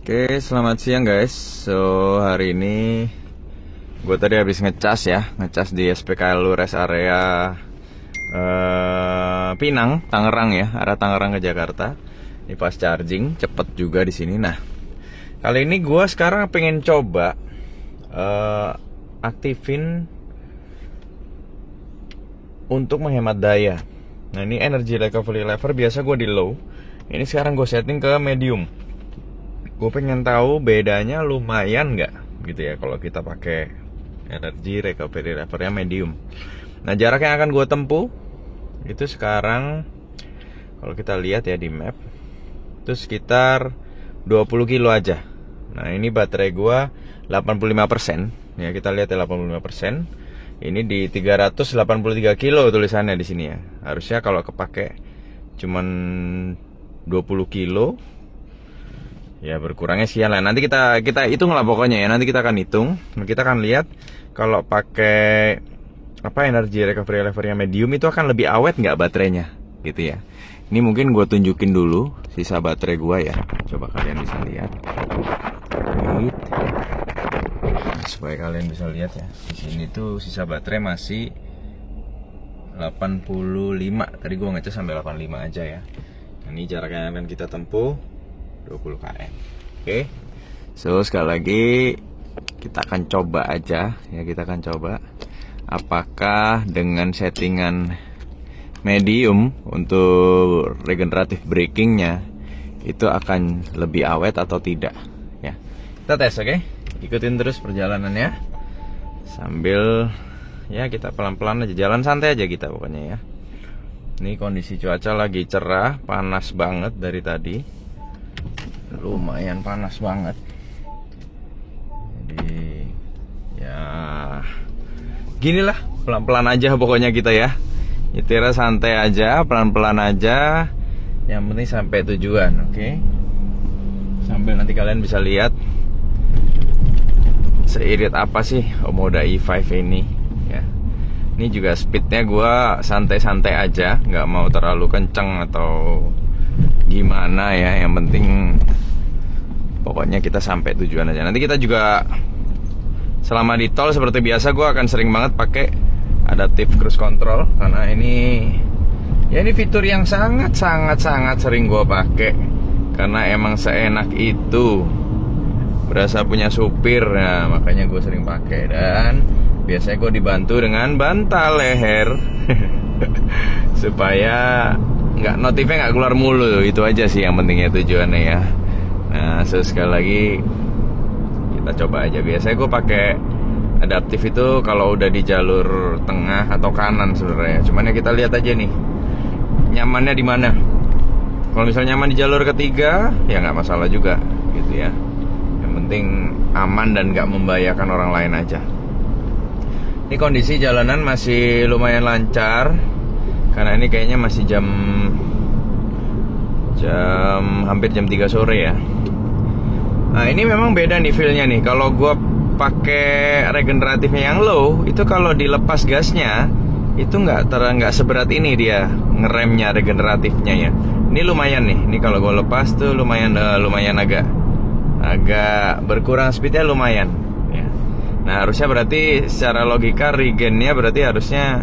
Oke, selamat siang guys. So, hari ini gue tadi habis ngecas ya, ngecas di SPKLU Rest Area Pinang, Tangerang ya, arah Tangerang ke Jakarta. Ini pas charging, cepet juga di sini. Nah, kali ini gue sekarang pengen coba aktifin untuk menghemat daya. Nah, ini energy recovery lever biasa gue di low. Ini sekarang gue setting ke medium. Gue pengen tahu bedanya lumayan nggak gitu ya kalau kita pakai energy recovery levernya medium. Nah, jarak yang akan gue tempuh itu sekarang kalau kita lihat ya di map itu sekitar 20 kilo aja. Nah, ini baterai gue 85% ya, kita lihat ya 85%. Ini di 383 kilo tulisannya di sini ya. Harusnya kalau kepake cuman 20 kilo ya berkurangnya sekian lah. Nanti kita hitung lah pokoknya ya. Nanti kita akan hitung. Kita akan lihat kalau pakai energy recovery levernya medium itu akan lebih awet nggak baterainya gitu ya. Ini mungkin gue tunjukin dulu sisa baterai gue ya. Coba kalian bisa lihat. Supaya kalian bisa lihat ya. Di sini tuh sisa baterai masih 85. Tadi gue ngecas sampai 85 aja ya. Ini jarak yang akan kita tempuh 20 km. Oke. So, sekali lagi kita akan coba aja ya, kita akan coba apakah dengan settingan medium untuk regenerative brakingnya itu akan lebih awet atau tidak ya. Kita tes, oke? Ikutin terus perjalanannya sambil ya kita pelan-pelan aja, jalan santai aja kita pokoknya ya. Ini kondisi cuaca lagi cerah, panas banget dari tadi. Lumayan panas banget. Jadi ya ginilah, pelan-pelan aja pokoknya kita ya. Nyetirnya santai aja, pelan-pelan aja. Yang penting sampai tujuan, oke? Sambil nanti kalian bisa lihat seirit apa sih Omoda E5 ini ya. Ini juga speednya gue santai-santai aja, nggak mau terlalu kenceng atau gimana ya. Yang penting pokoknya kita sampai tujuan aja. Nanti kita juga selama di tol seperti biasa gue akan sering banget pakai adaptive cruise control, karena ini fitur yang sangat sering gue pakai karena emang seenak itu, berasa punya supir. Nah, makanya gue sering pakai. Dan biasanya gue dibantu dengan bantal leher supaya notifnya nggak keluar mulu. Itu aja sih yang pentingnya tujuannya ya. Nah, sekali lagi kita coba aja. Biasanya gue pakai adaptif itu kalau udah di jalur tengah atau kanan sebenarnya. Cuman ya kita lihat aja nih nyamannya di mana. Kalau misalnya nyaman di jalur ketiga ya nggak masalah juga gitu ya. Yang penting aman dan nggak membahayakan orang lain aja. Ini kondisi jalanan masih lumayan lancar karena ini kayaknya masih jam hampir jam 3 sore ya. Nah, ini memang beda nih feelnya nih. Kalau gue pakai regeneratifnya yang low, itu kalau dilepas gasnya itu nggak seberat ini dia ngeremnya regeneratifnya ya. Ini lumayan nih. Ini kalau gue lepas tuh lumayan agak berkurang speednya lumayan ya. Nah, harusnya berarti secara logika regennya berarti harusnya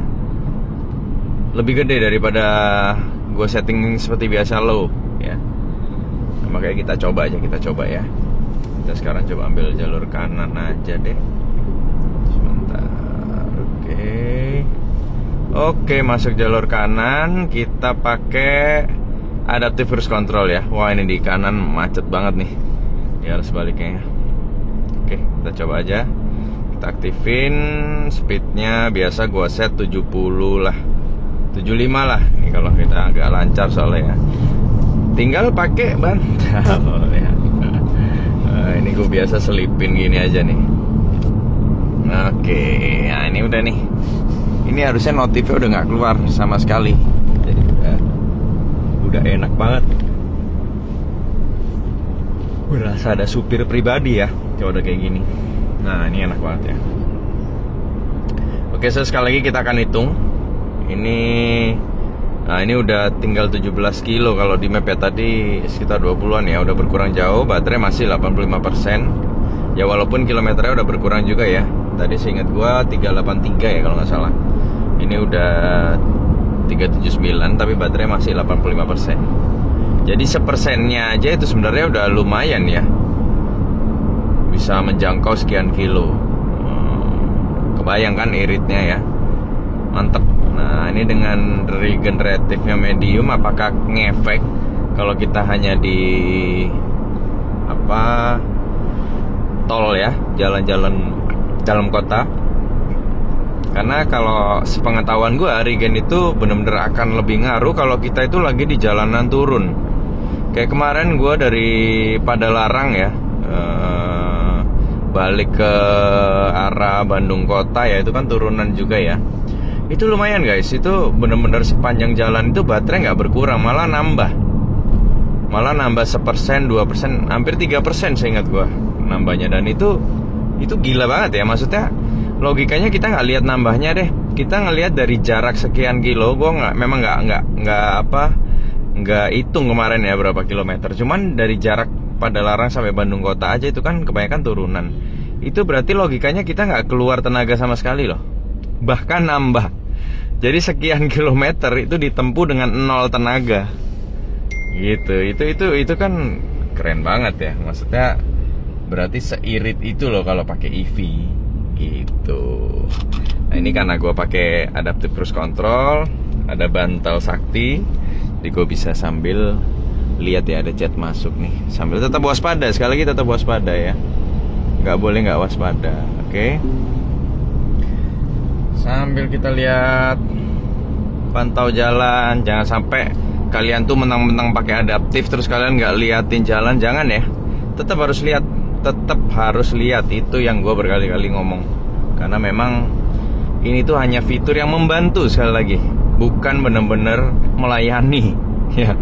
lebih gede daripada gue setting seperti biasa low ya. Nah, makanya kita coba ya. Kita sekarang coba ambil jalur kanan aja deh. Sebentar. Oke, masuk jalur kanan. Kita pakai adaptive cruise control ya. Wah, ini di kanan macet banget nih. Ya, harus baliknya ya. Oke, kita coba aja. Kita aktifin speednya biasa gua set 70 lah, 75 lah. Ini kalau kita agak lancar soalnya ya. Tinggal pakai bantal ya. Nah, ini gue biasa selipin gini aja nih. Oke, nah ini udah nih. Ini harusnya notifnya udah nggak keluar sama sekali. Jadi udah enak banget. Berasa ada supir pribadi ya. Coba udah kayak gini. Nah, ini enak banget ya. Oke, so sekali lagi kita akan hitung. Ini Nah ini udah tinggal 17 kilo. Kalau di map ya tadi sekitar 20-an ya. Udah berkurang jauh. Baterai masih 85%. Ya walaupun kilometernya udah berkurang juga ya. Tadi seingat gua 383 ya kalau nggak salah. Ini udah 379 tapi baterai masih 85%. Jadi sepersennya aja itu sebenarnya udah lumayan ya. Bisa menjangkau sekian kilo. Kebayang kan iritnya ya. Mantep. Nah ini dengan regeneratifnya medium, apakah ngefek kalau kita hanya di tol ya, jalan-jalan dalam kota? Karena kalau sepengetahuan gue, regen itu benar-benar akan lebih ngaruh kalau kita itu lagi di jalanan turun. Kayak kemarin gue dari Padalarang ya, balik ke arah Bandung kota ya, itu kan turunan juga ya. Itu lumayan guys, itu benar-benar sepanjang jalan itu baterai nggak berkurang, malah nambah 1%, 2%, hampir 3% seingat gue nambahnya. Dan itu gila banget ya, maksudnya logikanya kita nggak lihat nambahnya deh, kita ngelihat dari jarak sekian kilo. Gue nggak hitung kemarin ya berapa kilometer, cuman dari jarak Padalarang sampai Bandung kota aja itu kan kebanyakan turunan. Itu berarti logikanya kita nggak keluar tenaga sama sekali loh, bahkan nambah. Jadi sekian kilometer itu ditempuh dengan 0 tenaga gitu. Itu kan keren banget ya, maksudnya berarti seirit itu loh kalau pakai EV gitu. Nah ini karena gue pakai adaptive cruise control, ada bantal sakti, jadi gue bisa sambil lihat ya, ada chat masuk nih, sambil tetap waspada. Sekali lagi tetap waspada ya, nggak boleh nggak waspada. Oke. Sambil kita lihat, pantau jalan. Jangan sampai kalian tuh mentang-mentang pakai adaptif terus kalian nggak liatin jalan, jangan ya. Tetap harus lihat, itu yang gue berkali-kali ngomong. Karena memang ini tuh hanya fitur yang membantu, sekali lagi, bukan benar-benar melayani ya.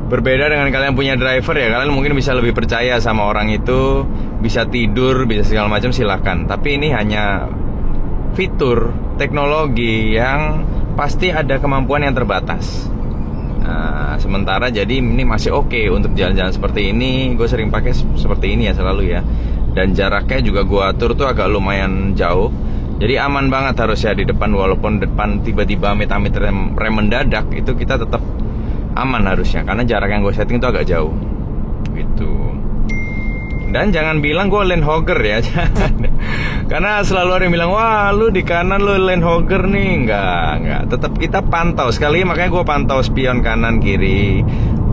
Berbeda dengan kalian punya driver ya, kalian mungkin bisa lebih percaya sama orang itu, bisa tidur, bisa segala macam, silakan. Tapi ini hanya fitur teknologi yang pasti ada kemampuan yang terbatas. Nah, sementara jadi ini masih oke untuk jalan-jalan seperti ini. Gue sering pakai seperti ini ya selalu ya. Dan jaraknya juga gue atur tuh agak lumayan jauh. Jadi aman banget harusnya di depan. Walaupun depan tiba-tiba amit-amit rem mendadak, itu kita tetap aman harusnya, karena jarak yang gue setting itu agak jauh gitu. Dan jangan bilang gue lane hogger ya. Karena selalu ada yang bilang, wah lu di kanan lu lane hogger nih. Enggak. Tetap kita pantau. Sekali makanya gue pantau spion kanan kiri.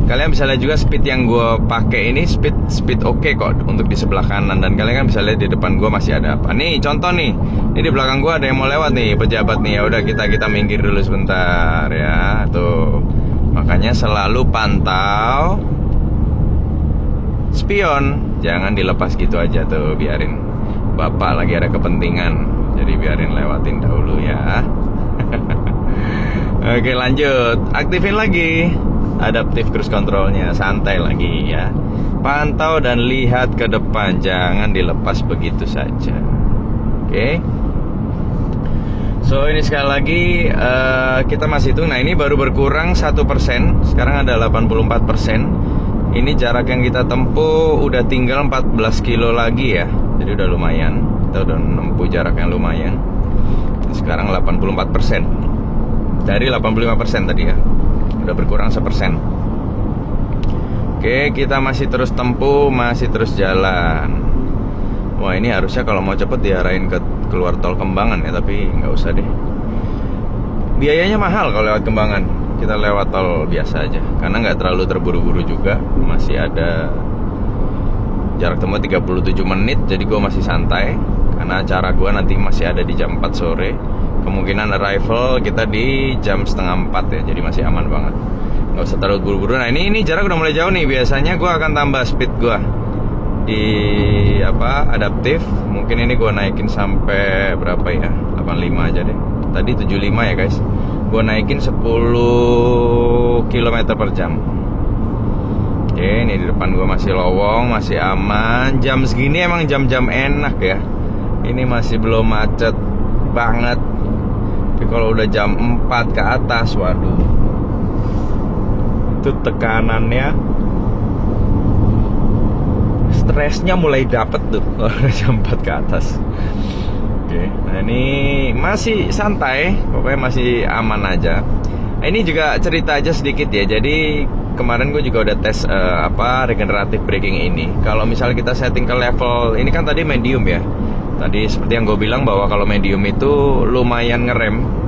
Kalian bisa lihat juga speed yang gue pakai ini speed oke kok untuk di sebelah kanan. Dan kalian kan bisa lihat di depan gue masih ada apa. Nih contoh nih, ini di belakang gue ada yang mau lewat nih, pejabat nih. Ya udah kita minggir dulu sebentar ya. Tuh, makanya selalu pantau spion, jangan dilepas gitu aja tuh, biarin bapak lagi ada kepentingan, jadi biarin lewatin dahulu ya. Oke lanjut, aktifin lagi adaptive cruise controlnya, santai lagi ya, pantau dan lihat ke depan, jangan dilepas begitu saja. Oke. So ini sekali lagi kita masih hitung. Nah ini baru berkurang 1%, sekarang ada 84%. Ini jarak yang kita tempuh udah tinggal 14 kilo lagi ya. Jadi udah lumayan, kita udah menempuh jarak yang lumayan. Sekarang 84%. Dari 85% tadi ya, udah berkurang 1%. Oke, kita masih terus tempuh, masih terus jalan. Wah ini harusnya kalau mau cepet diarahin ke keluar tol Kembangan ya, tapi nggak usah deh. Biayanya mahal kalau lewat Kembangan. Kita lewat tol biasa aja, karena nggak terlalu terburu-buru juga. Masih ada jarak tempuh 37 menit, jadi gue masih santai. Karena acara gue nanti masih ada di jam 4 sore. Kemungkinan arrival kita di jam setengah 4 ya, jadi masih aman banget. Nggak usah terlalu buru-buru. Nah ini jarak udah mulai jauh nih. Biasanya gue akan tambah speed gue di adaptif. Mungkin ini gue naikin sampai berapa ya, 85 aja deh. Tadi 75 ya guys, gue naikin 10 km per jam. Oke, ini di depan gue masih lowong, masih aman. Jam segini emang jam-jam enak ya. Ini masih belum macet banget. Tapi kalau udah jam 4 ke atas, waduh, itu tekanannya, stresnya mulai dapet tuh kalau jam 4 ke atas. Oke, nah ini masih santai, pokoknya masih aman aja. Nah, ini juga cerita aja sedikit ya. Jadi kemarin gue juga udah tes regenerative braking ini. Kalau misalnya kita setting ke level ini kan tadi medium ya. Tadi seperti yang gue bilang bahwa kalau medium itu lumayan ngerem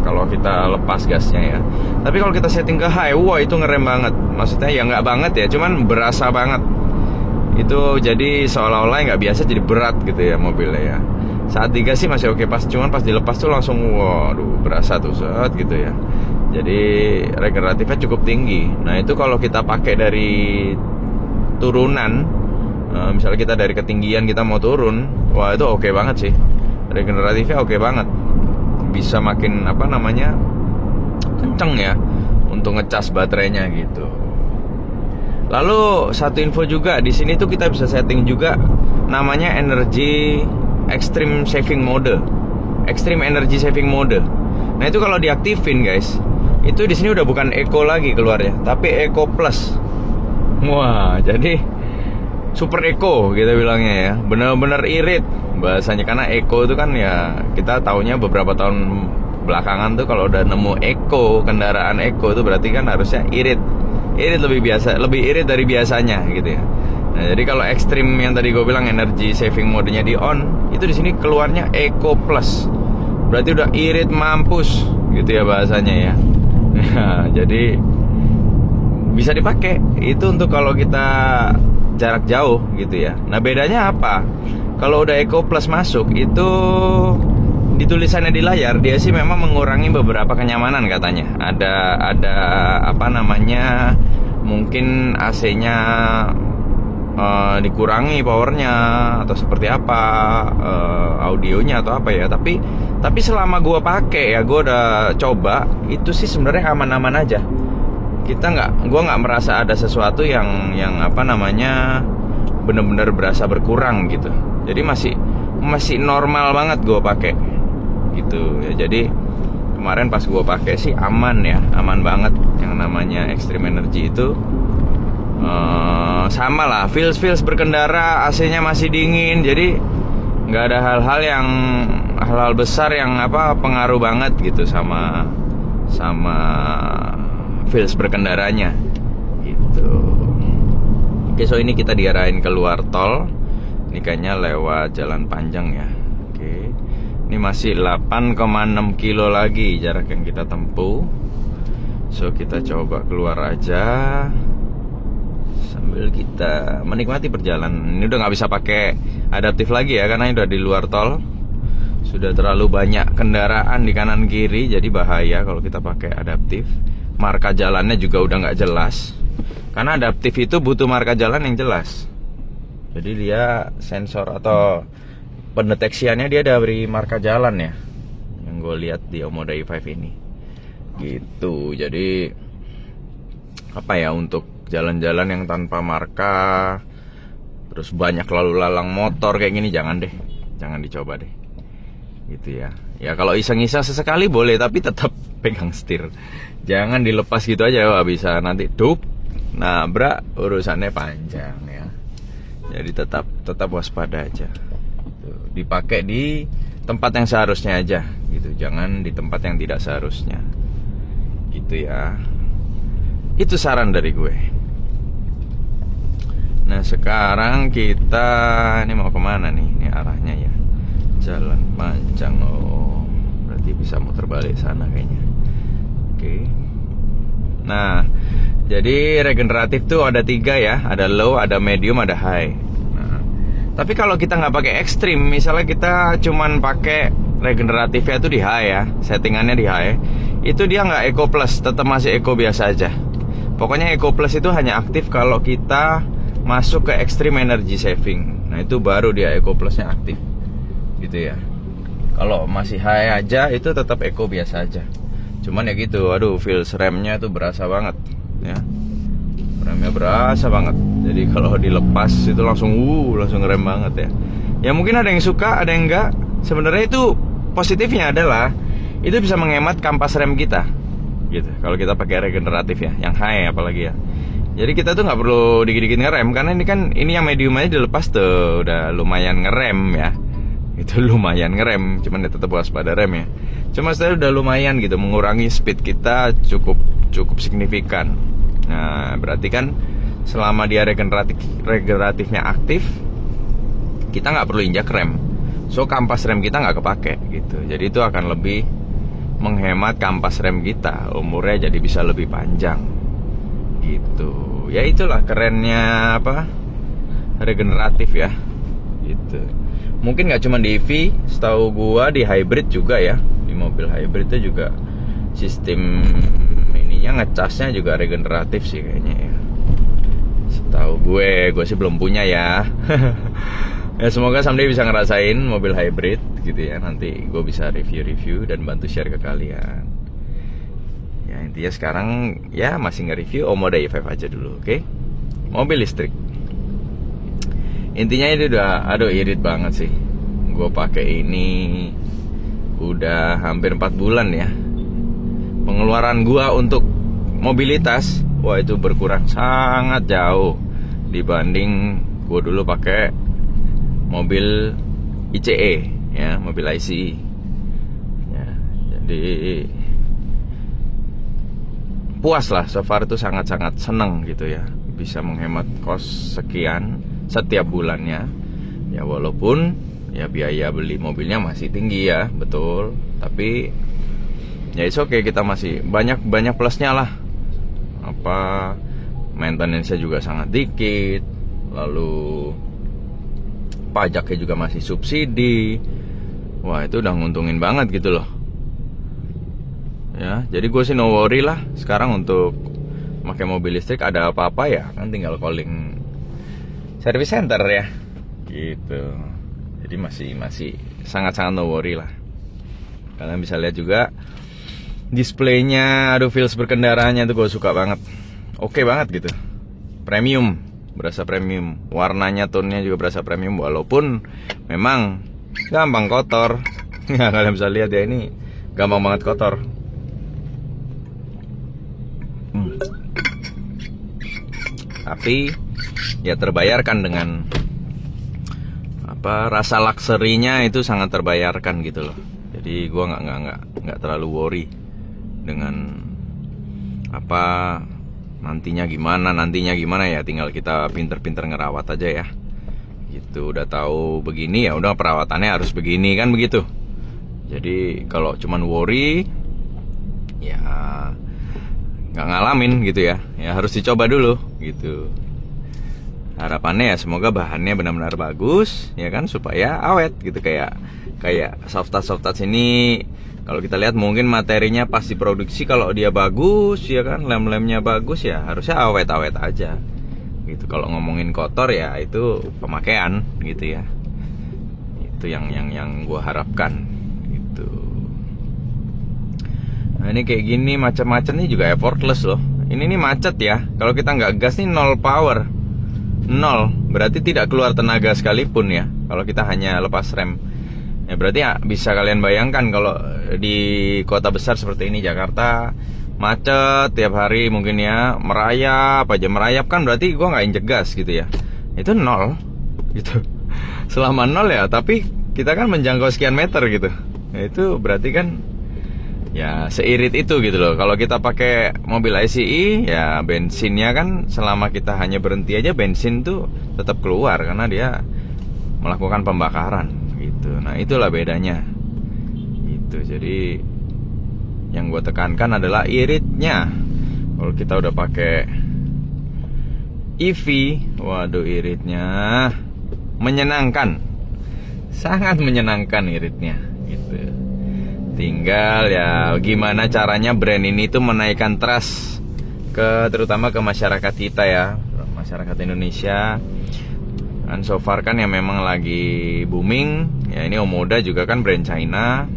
kalau kita lepas gasnya ya. Tapi kalau kita setting ke high, wah itu ngerem banget. Maksudnya ya nggak banget ya, cuman berasa banget. Itu jadi seolah-olah nggak biasa jadi berat gitu ya mobilnya ya. Saat digas sih masih oke, cuman pas dilepas tuh langsung waduh berasa tuh set gitu ya. Jadi regeneratifnya cukup tinggi. Nah itu kalau kita pakai dari turunan, misalnya kita dari ketinggian kita mau turun, wah itu oke banget sih. Regeneratifnya oke banget. Bisa makin kenceng ya untuk ngecas baterainya gitu. Lalu satu info juga di sini tuh kita bisa setting juga namanya energy extreme saving mode, extreme energy saving mode. Nah itu kalau diaktifin guys, itu di sini udah bukan eco lagi keluarnya, tapi eco plus. Wah jadi super eco kita bilangnya ya, bener-bener irit bahasanya. Karena eco itu kan ya kita taunya beberapa tahun belakangan tuh kalau udah nemu eco, kendaraan eco itu berarti kan harusnya irit lebih irit dari biasanya gitu ya. Nah jadi kalau ekstrim yang tadi gue bilang energy saving modenya di on, itu di sini keluarnya eco plus, berarti udah irit mampus gitu ya bahasanya ya. Nah, jadi bisa dipakai itu untuk kalau kita jarak jauh gitu ya. Nah bedanya apa? Kalau udah Eco Plus masuk itu di tulisannya di layar dia sih memang mengurangi beberapa kenyamanan katanya. Ada mungkin AC-nya dikurangi powernya atau seperti apa, audionya atau apa ya. Tapi selama gue pakai ya, gue udah coba itu sih sebenarnya aman-aman aja. Gue nggak merasa ada sesuatu yang bener-bener berasa berkurang gitu. Jadi masih normal banget gue pakai gitu ya. Jadi kemarin pas gue pakai sih aman ya, aman banget. Yang namanya extreme energy itu sama lah, feels berkendara, AC-nya masih dingin. Jadi nggak ada hal-hal besar yang pengaruh banget gitu sama feels berkendaranya gitu. Oke, so ini kita diarahin keluar tol. Ini kayaknya lewat jalan panjang ya. Oke, ini masih 8,6 kilo lagi jarak yang kita tempuh. So kita coba keluar aja sambil kita menikmati perjalanan. Ini udah nggak bisa pakai adaptif lagi ya, karena ini udah di luar tol. Sudah terlalu banyak kendaraan di kanan kiri, jadi bahaya kalau kita pakai adaptif. Marka jalannya juga udah nggak jelas, karena adaptif itu butuh marka jalan yang jelas. Jadi dia sensor atau pendeteksiannya dia dari marka jalan ya, yang gue lihat di Omoda i5 ini gitu. Jadi untuk jalan-jalan yang tanpa marka, terus banyak lalu lalang motor kayak gini, jangan dicoba deh gitu ya. Ya kalau iseng-iseng sesekali boleh, tapi tetap pegang setir, jangan dilepas gitu aja. Wah bisa nanti nabrak, urusannya panjang ya. Jadi tetap waspada aja. Dipakai di tempat yang seharusnya aja gitu, jangan di tempat yang tidak seharusnya gitu ya. Itu saran dari gue. Nah sekarang kita ini mau kemana nih? Ini arahnya ya jalan panjang. Oh berarti bisa muter balik sana kayaknya. Oke. Nah jadi regeneratif tuh ada 3 ya, ada low, ada medium, ada high. Nah, tapi kalau kita nggak pakai ekstrim, misalnya kita cuman pakai regeneratifnya tuh di high ya, settingannya di high, itu dia nggak eco plus, tetap masih eco biasa aja. Pokoknya eco plus itu hanya aktif kalau kita masuk ke extreme energy saving. Nah itu baru dia eco plusnya aktif gitu ya. Kalau masih high aja itu tetap eco biasa aja. Cuman ya gitu, aduh feels remnya tuh berasa banget ya, remnya berasa banget. Jadi kalau dilepas itu langsung ngerem banget ya. Ya mungkin ada yang suka, ada yang enggak. Sebenarnya itu positifnya adalah itu bisa menghemat kampas rem kita gitu. Kalau kita pakai regeneratif ya, yang high apalagi ya. Jadi kita tuh nggak perlu dikit-dikit ngerem, karena ini yang medium aja dilepas tuh udah lumayan ngerem ya. Itu lumayan ngerem, cuman ya tetap waspada rem ya. Cuma saya udah lumayan gitu, mengurangi speed kita cukup signifikan. Nah berarti kan selama dia regeneratifnya aktif, kita nggak perlu injak rem. So kampas rem kita nggak kepake gitu. Jadi itu akan lebih menghemat kampas rem kita, umurnya jadi bisa lebih panjang gitu. Ya itulah kerennya apa, regeneratif ya gitu. Mungkin nggak cuma di EV, setahu gua di hybrid juga ya. Di mobil hybrid itu juga sistem ininya ngecasnya juga regeneratif sih kayaknya ya. Setahu gue sih belum punya ya. Ya semoga someday bisa ngerasain mobil hybrid gitu ya. Nanti gue bisa review dan bantu share ke kalian. Ya intinya sekarang ya masih nge-review Omoda e5 aja dulu, oke? Mobil listrik. Intinya ini udah, aduh irit banget sih. Gue pakai ini udah hampir 4 bulan ya. Pengeluaran gue untuk mobilitas, wah itu berkurang sangat jauh dibanding gue dulu pakai mobil ICE ya, mobil ICE ya. Jadi puas lah, so far itu sangat-sangat seneng gitu ya, bisa menghemat kos sekian setiap bulannya ya, walaupun ya biaya beli mobilnya masih tinggi ya, betul, tapi ya it's okay, kita masih banyak plusnya lah. Apa, maintenance-nya juga sangat dikit, lalu pajaknya juga masih subsidi. Wah itu udah nguntungin banget gitu loh ya. Jadi gue sih no worry lah sekarang untuk pakai mobil listrik. Ada apa-apa ya kan tinggal calling service center ya gitu. Jadi masih sangat-sangat no worry lah. Kalian bisa lihat juga displaynya, aduh feels berkendaranya tuh gue suka banget. Oke banget gitu, premium, berasa premium. Warnanya, tone-nya juga berasa premium, walaupun memang gampang kotor. Ya kalian bisa lihat ya, ini gampang banget kotor. Tapi ya terbayarkan dengan apa, rasa luxury-nya itu sangat terbayarkan gitu loh. Jadi gue nggak terlalu worry dengan apa nantinya gimana ya, tinggal kita pinter-pinter ngerawat aja ya gitu. Udah tahu begini ya udah perawatannya harus begini kan begitu. Jadi kalau cuman worry ya nggak ngalamin gitu ya harus dicoba dulu gitu. Harapannya ya semoga bahannya benar-benar bagus ya kan, supaya awet gitu. Kayak soft touch ini, kalau kita lihat mungkin materinya pas diproduksi kalau dia bagus ya kan, lem-lemnya bagus ya harusnya awet-awet aja gitu. Kalau ngomongin kotor ya itu pemakaian gitu ya. Itu yang gue harapkan gitu. Nah ini kayak gini macet-macet nih juga effortless loh. Ini nih macet ya, kalau kita nggak gas nih 0 power, 0, berarti tidak keluar tenaga sekalipun ya kalau kita hanya lepas rem. Ya berarti ya bisa kalian bayangkan kalau di kota besar seperti ini Jakarta, macet tiap hari mungkin ya, merayap kan berarti gue nggak injek gas gitu ya, itu 0 gitu. Selama 0 ya, tapi kita kan menjangkau sekian meter gitu. Nah, itu berarti kan ya seirit itu gitu loh. Kalau kita pakai mobil ICE ya bensinnya kan selama kita hanya berhenti aja bensin tuh tetap keluar karena dia melakukan pembakaran gitu. Nah itulah bedanya gitu. Jadi yang gue tekankan adalah iritnya. Kalau kita udah pakai EV, waduh iritnya menyenangkan, sangat menyenangkan iritnya gitu. Tinggal ya gimana caranya brand ini tuh menaikkan trust terutama ke masyarakat kita ya, masyarakat Indonesia. Dan so far kan yang memang lagi booming ya, ini Omoda juga kan brand China,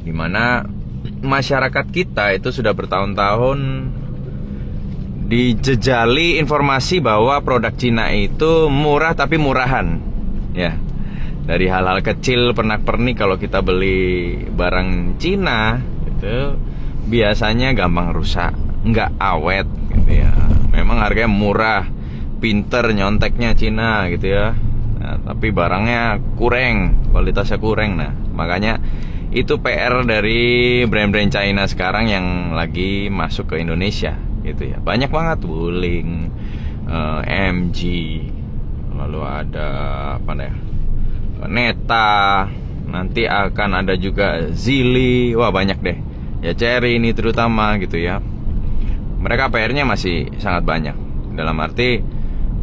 dimana masyarakat kita itu sudah bertahun-tahun dijejali informasi bahwa produk Cina itu murah tapi murahan ya. Dari hal-hal kecil pernak-pernik, kalau kita beli barang Cina itu biasanya gampang rusak, nggak awet gitu ya. Memang harganya murah, pinter nyonteknya Cina gitu ya. Nah, tapi barangnya kurang, kualitasnya kurang. Nah, makanya itu PR dari brand-brand China sekarang yang lagi masuk ke Indonesia gitu ya. Banyak banget, Wuling, MG, lalu ada apa ya, Neta, nanti akan ada juga Zili, wah banyak deh ya, Cherry ini terutama gitu ya. Mereka PR-nya masih sangat banyak, dalam arti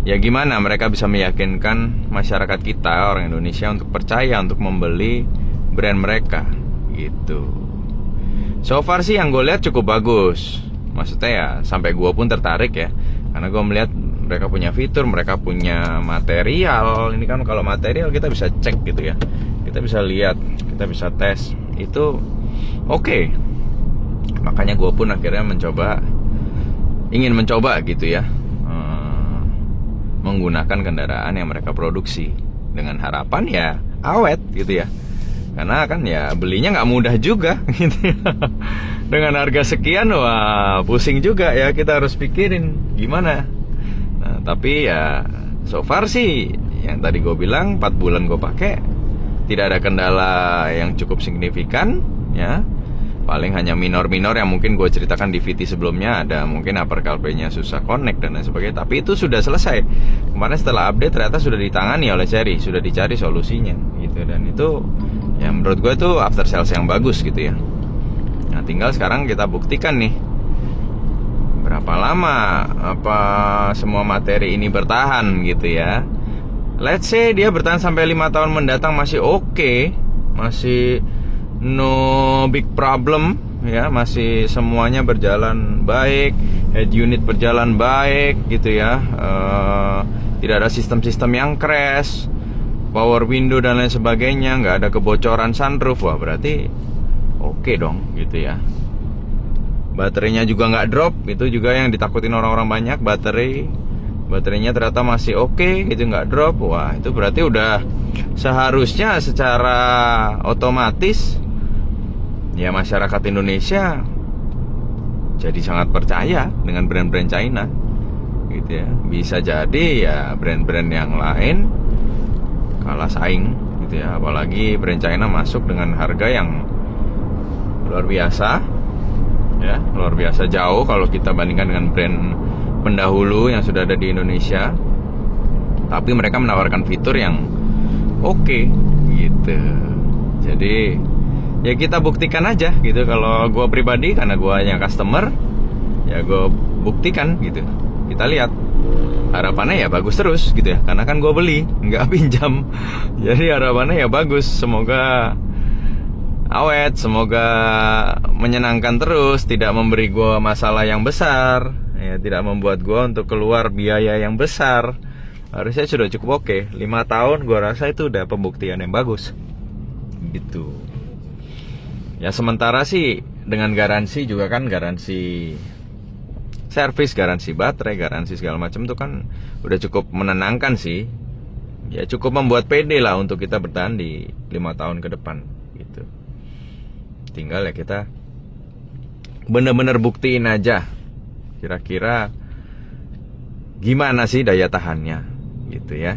ya gimana mereka bisa meyakinkan masyarakat kita, orang Indonesia, untuk percaya untuk membeli brand mereka gitu. So far sih yang gue lihat cukup bagus, maksudnya ya sampai gue pun tertarik ya, karena gue melihat mereka punya fitur, mereka punya material. Ini kan kalau material kita bisa cek gitu ya, kita bisa lihat, kita bisa tes, itu oke. Makanya gue pun akhirnya ingin mencoba gitu ya, menggunakan kendaraan yang mereka produksi dengan harapan ya awet gitu ya. Karena kan ya belinya nggak mudah juga gitu ya. Dengan harga sekian, wah pusing juga ya, kita harus pikirin gimana. Nah, tapi ya so far sih yang tadi gue bilang 4 bulan gue pakai, tidak ada kendala yang cukup signifikan ya. Paling hanya minor-minor yang mungkin gue ceritakan di VT sebelumnya, ada mungkin upper CarPlay-nya susah connect dan lain sebagainya. Tapi itu sudah selesai. Kemarin setelah update ternyata sudah ditangani oleh Cherry, sudah dicari solusinya gitu. Dan itu ya menurut gue itu after sales yang bagus gitu ya. Nah, tinggal sekarang kita buktikan nih, berapa lama apa semua materi ini bertahan gitu ya. Let's say dia bertahan sampai 5 tahun mendatang masih oke, masih no big problem ya, masih semuanya berjalan baik, head unit berjalan baik gitu ya, tidak ada sistem-sistem yang crash, power window dan lain sebagainya, nggak ada kebocoran sunroof, wah berarti oke dong gitu ya. Baterainya juga nggak drop, itu juga yang ditakutin orang-orang banyak, baterainya ternyata masih oke gitu, nggak drop. Wah itu berarti udah seharusnya secara otomatis ya masyarakat Indonesia jadi sangat percaya dengan brand-brand China gitu ya. Bisa jadi ya brand-brand yang lain kalah saing gitu ya, apalagi brand China masuk dengan harga yang luar biasa ya, luar biasa jauh kalau kita bandingkan dengan brand pendahulu yang sudah ada di Indonesia. Tapi mereka menawarkan fitur yang oke gitu. Jadi ya kita buktikan aja gitu. Kalau gue pribadi, karena gue hanya customer, ya gue buktikan gitu. Kita lihat, harapannya ya bagus terus gitu ya, karena kan gue beli, nggak pinjam. Jadi harapannya ya bagus, semoga awet, semoga menyenangkan terus, tidak memberi gue masalah yang besar ya, tidak membuat gue untuk keluar biaya yang besar. Harusnya sudah cukup oke. 5 tahun gue rasa itu udah pembuktian yang bagus gitu. Ya sementara sih dengan garansi juga kan, garansi servis, garansi baterai, garansi segala macam itu kan udah cukup menenangkan sih. Ya cukup membuat pede lah untuk kita bertahan di 5 tahun ke depan gitu. Tinggal ya kita bener-bener buktiin aja kira-kira gimana sih daya tahannya gitu ya.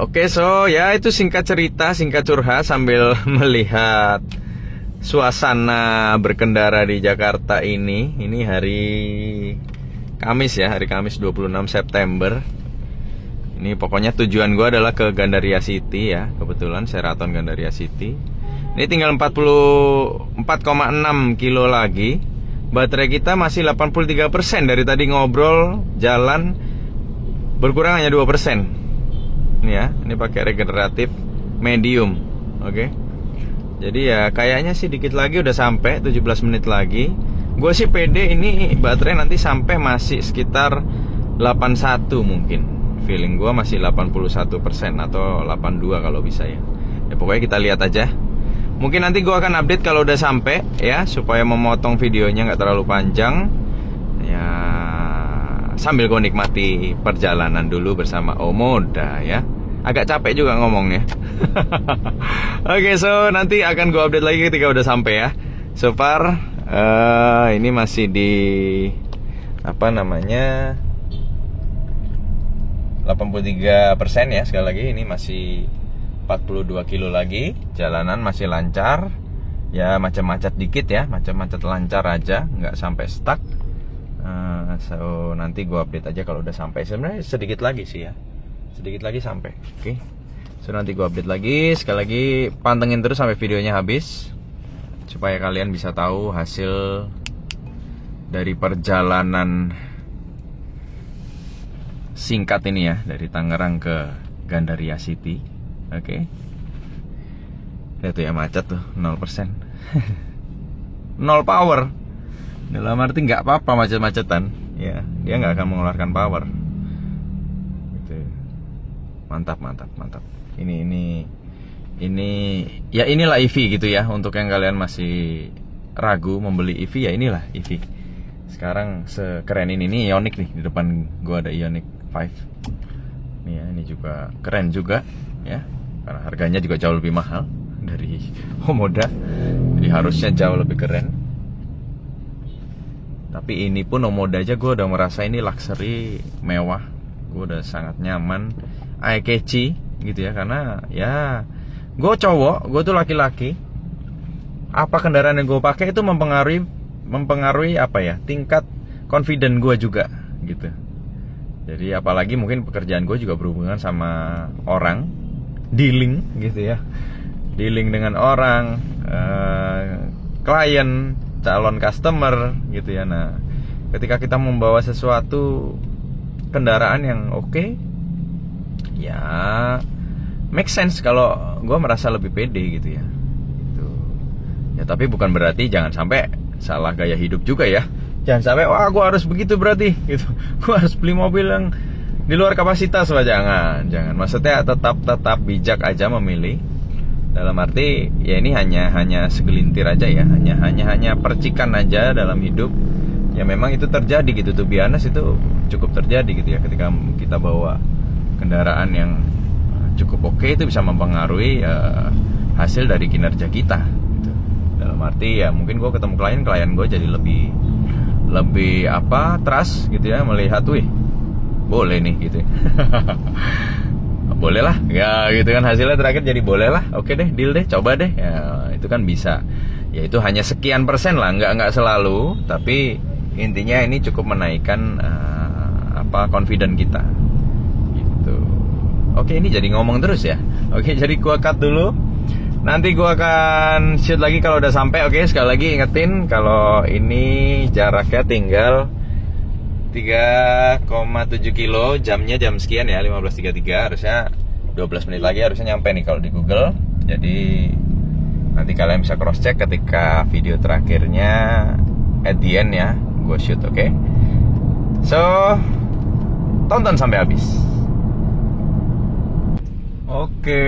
Oke, so ya itu singkat cerita, singkat curhat sambil melihat suasana berkendara di Jakarta ini. Ini hari Kamis ya, hari Kamis 26 September. Ini pokoknya tujuan gue adalah ke Gandaria City ya, kebetulan Sheraton Gandaria City. Ini tinggal 44,6 kilo lagi. Baterai kita masih 83%. Dari tadi ngobrol, jalan, berkurang hanya 2%. Ini ya, ini pakai regeneratif medium. Oke. Jadi ya kayaknya sih dikit lagi udah sampai, 17 menit lagi. Gue sih pede ini baterai nanti sampai masih sekitar 81 mungkin. Feeling gue masih 81% atau 82 kalau bisa ya. Ya pokoknya kita lihat aja. Mungkin nanti gue akan update kalau udah sampai ya, supaya memotong videonya nggak terlalu panjang. Ya sambil gue nikmati perjalanan dulu bersama Omoda ya. Agak capek juga ngomongnya. Oke, so nanti akan gue update lagi ketika udah sampai ya. So far ini masih di apa namanya 83% ya. Sekali lagi ini masih 42 kilo lagi. Jalanan masih lancar. Ya macet-macet dikit ya, macet-macet lancar aja, nggak sampai stuck. So nanti gue update aja kalau udah sampai. Sebenarnya sedikit lagi sih ya, sedikit lagi sampai. Oke. So nanti gue update lagi. Sekali lagi pantengin terus sampai videonya habis, supaya kalian bisa tahu hasil dari perjalanan singkat ini ya, dari Tangerang ke Gandaria City. Oke. Lihat tuh ya, macet tuh 0%. 0 power. Dalam arti nggak apa-apa macet-macetan ya, dia nggak akan mengeluarkan power gitu. Mantap. Ini ya, inilah EV gitu ya. Untuk yang kalian masih ragu membeli EV, ya inilah EV. Sekarang sekeren ini. Nih Ioniq nih, di depan gua ada Ioniq 5 nih ya. Ini juga keren juga ya, karena harganya juga jauh lebih mahal dari Omoda, jadi harusnya jauh lebih keren. Tapi ini pun Omoda aja gue udah merasa ini luxury, mewah. Gue udah sangat nyaman, eye catchy gitu ya. Karena ya gue cowok, gue tuh laki-laki. Apa kendaraan yang gue pakai itu mempengaruhi apa ya, tingkat confident gue juga gitu. Jadi apalagi mungkin pekerjaan gue juga berhubungan sama orang, dealing gitu ya, dealing dengan orang, klien, calon customer gitu ya. Nah, ketika kita membawa sesuatu kendaraan yang oke, ya make sense kalau gue merasa lebih pede gitu ya. Gitu. Ya tapi bukan berarti jangan sampai salah gaya hidup juga ya. Jangan sampai wah gue harus begitu berarti gitu. Gue harus beli mobil yang di luar kapasitas, wah jangan. Maksudnya tetap bijak aja memilih. Dalam arti ya ini hanya segelintir aja ya, hanya percikan aja dalam hidup. Ya memang itu terjadi gitu, to be honest, itu cukup terjadi gitu ya. Ketika kita bawa kendaraan yang cukup oke, itu bisa mempengaruhi hasil dari kinerja kita gitu. Dalam arti ya mungkin gue ketemu klien gue jadi lebih trust gitu ya, melihat wih boleh nih gitu. Boleh lah ya gitu kan, hasilnya terakhir jadi boleh lah, oke deh, deal deh, coba deh ya, itu kan bisa ya. Itu hanya sekian persen lah, nggak selalu, tapi intinya ini cukup menaikkan confident kita gitu. Oke, ini jadi ngomong terus ya. Oke, jadi gua cut dulu, nanti gua akan shoot lagi kalau udah sampai. Oke, sekali lagi ingetin kalau ini jaraknya tinggal 3,7 kilo, jamnya jam sekian ya, 15.33, harusnya 12 menit lagi harusnya nyampe nih kalau di Google. Jadi nanti kalian bisa cross check ketika video terakhirnya at the end ya, gue shoot. Oke. So tonton sampai habis. Oke,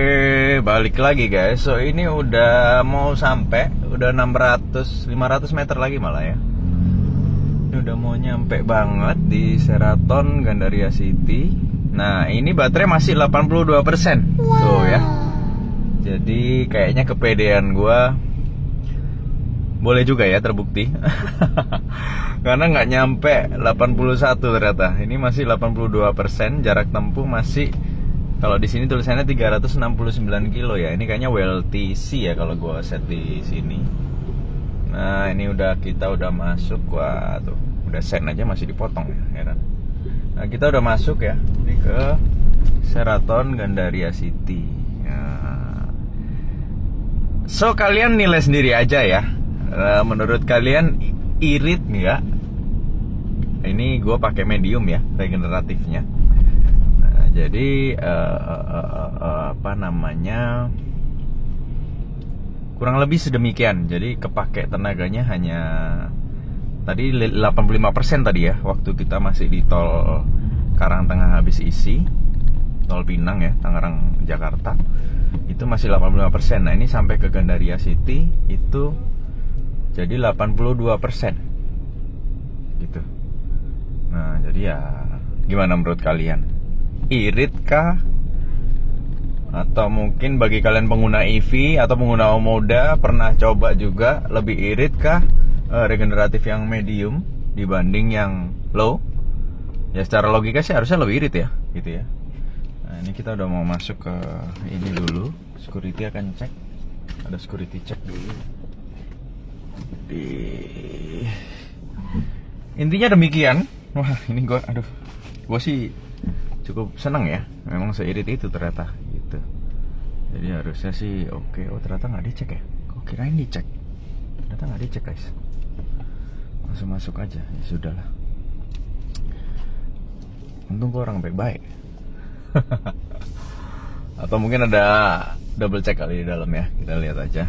balik lagi guys. So ini udah mau sampai, udah 500 meter lagi malah ya. Ini udah mau nyampe banget di Sheraton Gandaria City. Nah ini baterai masih 82%. Tuh ya. Jadi kayaknya kepedean gua boleh juga ya terbukti. Karena nggak nyampe 81 ternyata. Ini masih 82%. Jarak tempuh masih, kalau di sini tulisannya 369 kilo ya. Ini kayaknya WLTC ya kalau gua set di sini. Nah ini kita udah masuk. Wah tuh, udah sen aja masih dipotong ya, heran. Nah kita udah masuk ya, ini ke Sheraton Gandaria City ya. So kalian nilai sendiri aja ya. Menurut kalian irit nggak? Ini gue pakai medium ya, regeneratifnya. Nah, jadi kurang lebih sedemikian. Jadi kepake tenaganya hanya tadi 85% tadi ya, waktu kita masih di tol Karangtengah habis isi, tol Pinang ya, Tangerang Jakarta, itu masih 85%. Nah ini sampai ke Gandaria City itu jadi 82% gitu. Nah jadi ya gimana menurut kalian? Irit kah? Atau mungkin bagi kalian pengguna EV atau pengguna Omoda pernah coba juga, lebih irit kah regeneratif yang medium dibanding yang low? Ya secara logika sih harusnya lebih irit ya, gitu ya. Nah ini kita udah mau masuk ke ini dulu. Security akan cek. Ada security check dulu. Intinya demikian. Wah ini gue sih cukup seneng ya. Memang seirit itu ternyata gitu. Jadi harusnya sih oke. Oh ternyata nggak dicek ya. Kok kirain dicek. Ternyata nggak dicek guys. Langsung masuk aja. Ya sudahlah. Untung gue orang baik-baik. Atau mungkin ada double check kali di dalam ya. Kita lihat aja.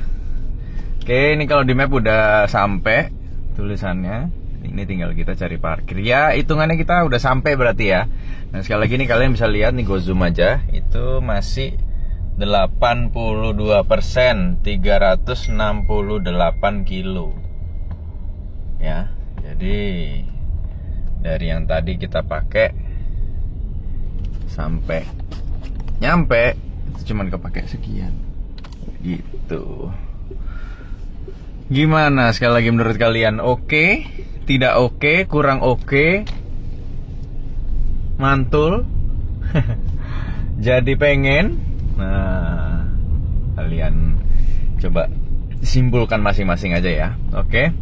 Oke, ini kalau di map udah sampai tulisannya. Ini tinggal kita cari parkir. Ya, hitungannya kita udah sampai berarti ya. Nah, sekali lagi nih kalian bisa lihat nih, gue zoom aja. Itu masih 82%, 368 kilo. Ya, jadi dari yang tadi kita pakai sampai nyampe itu cuman kepake sekian gitu. Gimana sekali lagi menurut kalian? Oke? Tidak oke? Kurang oke? Mantul? Jadi pengen? Nah, kalian coba simpulkan masing-masing aja ya. Oke?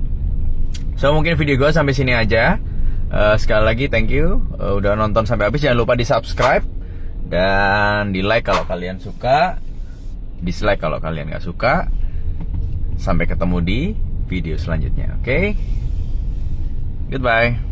So mungkin video gue sampai sini aja. Sekali lagi thank you udah nonton sampai habis. Jangan lupa di subscribe dan di like kalau kalian suka, dislike kalau kalian gak suka. Sampai ketemu di video selanjutnya. Oke? Goodbye.